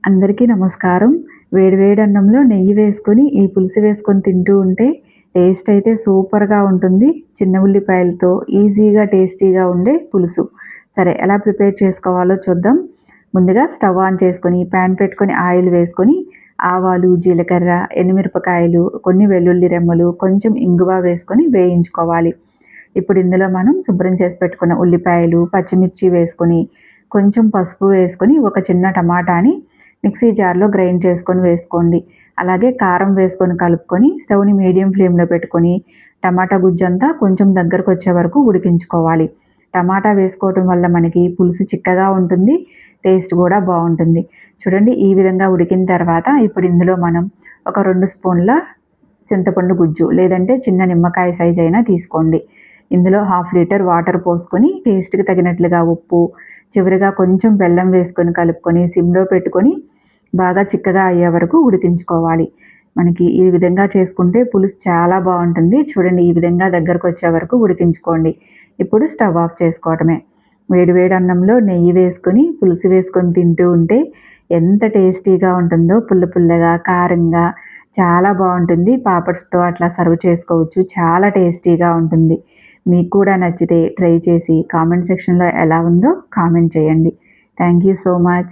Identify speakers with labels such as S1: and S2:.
S1: అందరికీ నమస్కారం. వేడి వేడి అన్నంలో నెయ్యి వేసుకొని, ఈ పులుసు వేసుకొని తింటూ ఉంటే టేస్ట్ అయితే సూపర్‌గా ఉంటుంది. చిన్న ఉల్లిపాయలతో ఈజీగా, టేస్టీగా ఉండే పులుసు. సరే ఎలా ప్రిపేర్ చేసుకోవాలో చూద్దాం. ముందుగా స్టవ్ ఆన్ చేసుకొని, ప్యాన్ పెట్టుకొని ఆయిల్ వేసుకొని, ఆవాలు, జీలకర్ర, ఎండుమిరపకాయలు, కొన్ని వెల్లుల్లి రెమ్మలు, కొంచెం ఇంగువ వేసుకొని వేయించుకోవాలి. ఇప్పుడు ఇందులో మనం శుభ్రం చేసి పెట్టుకున్న ఉల్లిపాయలు, పచ్చిమిర్చి వేసుకొని, కొంచెం పసుపు వేసుకొని, ఒక చిన్న టమాటాని మిక్సీ జార్లో గ్రైండ్ చేసుకొని వేసుకోండి. అలాగే కారం వేసుకొని కలుపుకొని స్టవ్ని మీడియం ఫ్లేమ్లో పెట్టుకొని టమాటా గుజ్జంతా కొంచెం దగ్గరకు వచ్చే వరకు ఉడికించుకోవాలి. టమాటా వేసుకోవటం వల్ల మనకి పులుసు చిక్కగా ఉంటుంది, టేస్ట్ కూడా బాగుంటుంది. చూడండి ఈ విధంగా ఉడికిన తర్వాత ఇప్పుడు ఇందులో మనం ఒక 2 స్పూన్ల చింతపండు గుజ్జు లేదంటే చిన్న నిమ్మకాయ సైజ్ అయినా తీసుకోండి. ఇందులో 1/2 లీటర్ వాటర్ పోసుకొని టేస్ట్‌కి తగినట్లుగా ఉప్పు, చివరిగా కొంచెం బెల్లం వేసుకొని కలుపుకొని సిమ్‌లో పెట్టుకొని బాగా చిక్కగా అయ్యే వరకు ఉడికించుకోవాలి. మనకి ఈ విధంగా చేసుకుంటే పులుసు చాలా బాగుంటుంది. చూడండి ఈ విధంగా దగ్గరకు వచ్చే వరకు ఉడికించుకోండి. ఇప్పుడు స్టవ్ ఆఫ్ చేసుకోవటమే. వేడి వేడి అన్నంలో నెయ్యి వేసుకొని పులుసు వేసుకొని తింటూ ఉంటే ఎంత టేస్టీగా ఉంటుందో, పుల్ల పుల్లగా, కారంగా చాలా బాగుంటుంది. పాపడ్స్‌తో అట్లా సర్వ్ చేసుకోవచ్చు. చాలా టేస్టీగా ఉంటుంది. మీకు కూడా నచ్చితే ట్రై చేసి కామెంట్ సెక్షన్‌లో ఎలా ఉందో కామెంట్ చేయండి. Thank you so much.